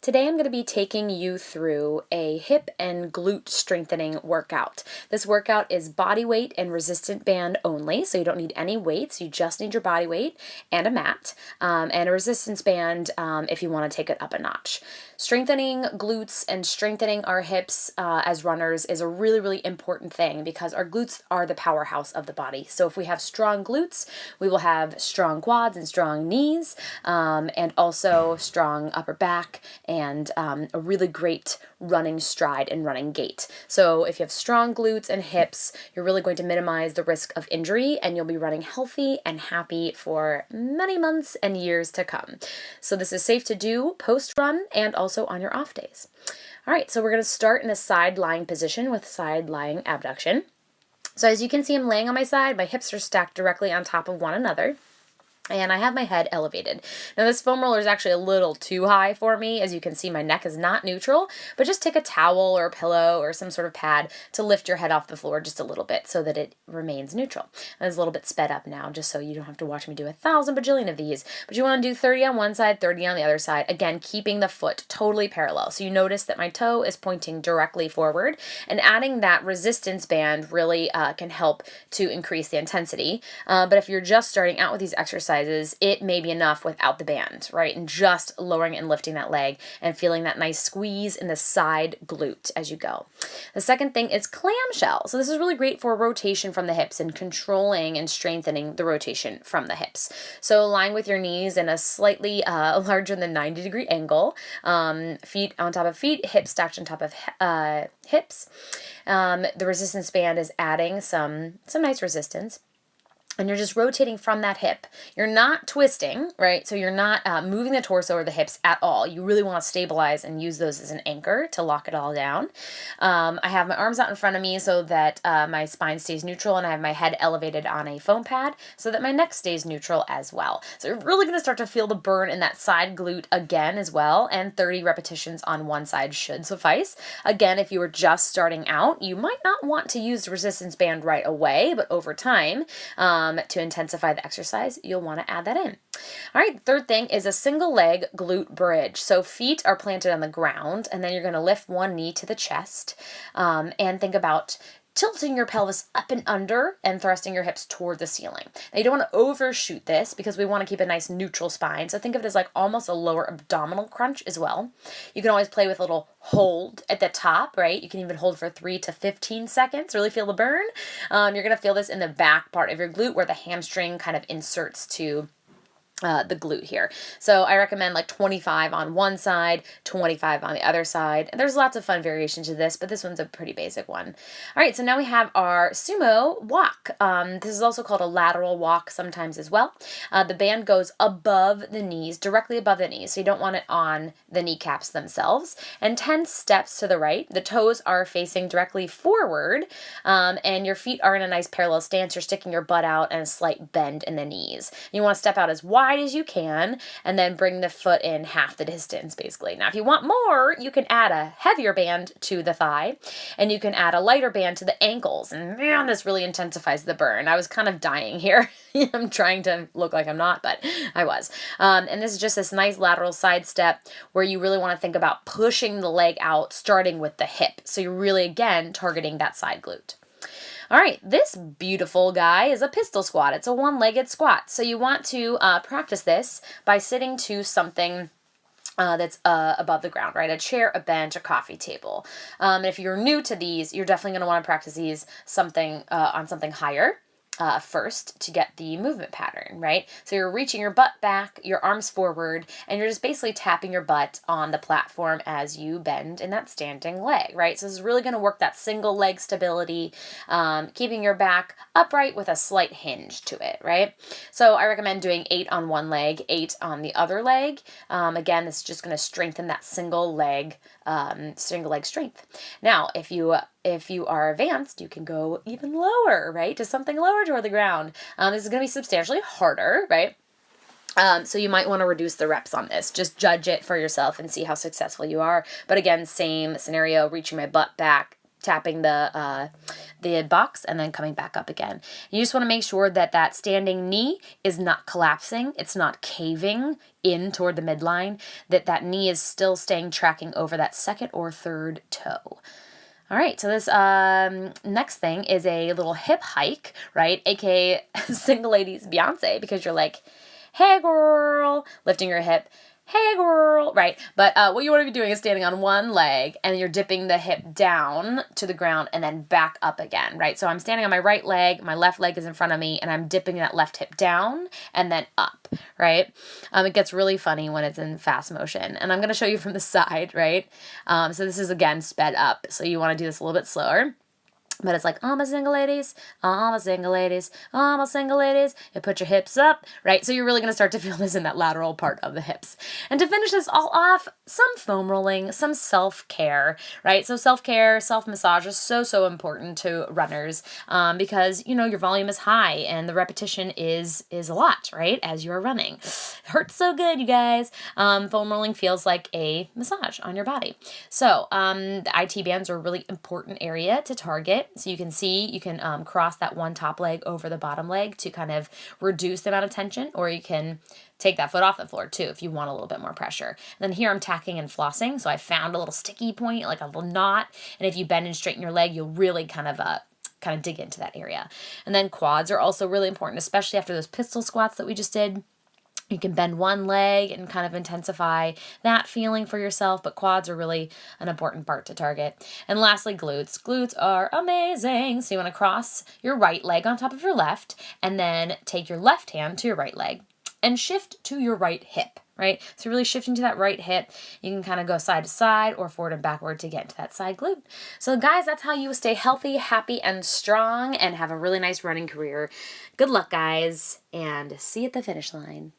Today I'm going to be taking you through a hip and glute strengthening workout. This workout is body weight and resistant band only, so you don't need any weights. You just need your body weight and a mat, and a resistance band if you want to take it up a notch. Strengthening glutes and strengthening our hips as runners is a really, really important thing because our glutes are the powerhouse of the body. So if we have strong glutes, we will have strong quads and strong knees, and also strong upper back and a really great running stride and running gait. So if you have strong glutes and hips, you're really going to minimize the risk of injury and you'll be running healthy and happy for many months and years to come. So this is safe to do post-run and also on your off days. All right, so we're going to start in a side lying position with side lying abduction. So as you can see, I'm laying on my side. My hips are stacked directly on top of one another, and I have my head elevated. Now this foam roller is actually a little too high for me. As you can see, my neck is not neutral, but just take a towel or a pillow or some sort of pad to lift your head off the floor just a little bit so that it remains neutral. And it's a little bit sped up now, just so you don't have to watch me do 1,000 bajillion of these, but you want to do 30 on one side, 30 on the other side. Again, keeping the foot totally parallel. So you notice that my toe is pointing directly forward, and adding that resistance band really can help to increase the intensity. But if you're just starting out with these exercises, it may be enough without the band, right? And just lowering and lifting that leg and feeling that nice squeeze in the side glute as you go. The second thing is clamshell. So this is really great for rotation from the hips and controlling and strengthening the rotation from the hips. So lying with your knees in a slightly larger than 90-degree angle, feet on top of feet, hips stacked on top of hips. The resistance band is adding some nice resistance. And you're just rotating from that hip. You're not twisting, right? So you're not moving the torso or the hips at all. You really want to stabilize and use those as an anchor to lock it all down. I have my arms out in front of me so that my spine stays neutral, and I have my head elevated on a foam pad so that my neck stays neutral as well. So you're really going to start to feel the burn in that side glute again as well, and 30 repetitions on one side should suffice. Again, if you were just starting out, you might not want to use the resistance band right away, but over time, to intensify the exercise, you'll want to add that in. All right, third thing is a single leg glute bridge. So feet are planted on the ground, and then you're going to lift one knee to the chest, and think about tilting your pelvis up and under and thrusting your hips toward the ceiling. Now you don't want to overshoot this because we want to keep a nice neutral spine. So think of it as like almost a lower abdominal crunch as well. You can always play with a little hold at the top, right? You can even hold for 3 to 15 seconds. Really feel the burn. You're going to feel this in the back part of your glute where the hamstring kind of inserts to the glute here. So I recommend like 25 on one side, 25 on the other side. And there's lots of fun variation to this, but this one's a pretty basic one. All right, so now we have our sumo walk. This is also called a lateral walk sometimes as well. The band goes above the knees, directly above the knees, so you don't want it on the kneecaps themselves. And 10 steps to the right. The toes are facing directly forward, and your feet are in a nice parallel stance. You're sticking your butt out and a slight bend in the knees. You want to step out as wide as you can, and then bring the foot in half the distance, basically. Now, if you want more, you can add a heavier band to the thigh, and you can add a lighter band to the ankles, and man, this really intensifies the burn. I was kind of dying here. I'm trying to look like I'm not, but I was. And this is just this nice lateral side step where you really want to think about pushing the leg out, starting with the hip. So you're really, again, targeting that side glute. All right, this beautiful guy is a pistol squat. It's a one-legged squat. So you want to practice this by sitting to something that's above the ground, right? A chair, a bench, a coffee table. If you're new to these, you're definitely going to want to practice these on something higher. First to get the movement pattern, right? So you're reaching your butt back, your arms forward, and you're just basically tapping your butt on the platform as you bend in that standing leg, right? So this is really going to work that single leg stability, keeping your back upright with a slight hinge to it, right? So I recommend doing 8 on one leg, 8 on the other leg. Again, this is just going to strengthen that single leg strength. Now, if you are advanced, you can go even lower, right? To something lower toward the ground. This is going to be substantially harder, right? So you might want to reduce the reps on this. Just judge it for yourself and see how successful you are. But again, same scenario, reaching my butt back, tapping the box and then coming back up again. You just want to make sure that that standing knee is not collapsing. It's not caving in toward the midline, that that knee is still staying tracking over that second or third toe. All right, so this next thing is a little hip hike, right? AKA single ladies Beyonce, because you're like, hey girl, lifting your hip. Hey girl, right? But what you want to be doing is standing on one leg and you're dipping the hip down to the ground and then back up again, right? So I'm standing on my right leg, my left leg is in front of me, and I'm dipping that left hip down and then up, right? It gets really funny when it's in fast motion. And I'm going to show you from the side, right? So this is, again, sped up. So you want to do this a little bit slower. But it's like, all my single ladies, all my single ladies, all my single ladies. You put your hips up, right? So you're really going to start to feel this in that lateral part of the hips. And to finish this all off, some foam rolling, some self-care, right? So self-care, self-massage is so, so important to runners because, you know, your volume is high and the repetition is a lot, right? As you're running. It hurts so good, you guys. Foam rolling feels like a massage on your body. So the IT bands are a really important area to target. So you can see, you can cross that one top leg over the bottom leg to kind of reduce the amount of tension, or you can take that foot off the floor too if you want a little bit more pressure. And then here I'm tacking and flossing. So I found a little sticky point, like a little knot. And if you bend and straighten your leg, you'll really kind of dig into that area. And then quads are also really important, especially after those pistol squats that we just did. You can bend one leg and kind of intensify that feeling for yourself, but quads are really an important part to target. And lastly, glutes. Glutes are amazing. So you want to cross your right leg on top of your left and then take your left hand to your right leg and shift to your right hip, right? So really shifting to that right hip. You can kind of go side to side or forward and backward to get into that side glute. So guys, that's how you stay healthy, happy, and strong and have a really nice running career. Good luck, guys, and see you at the finish line.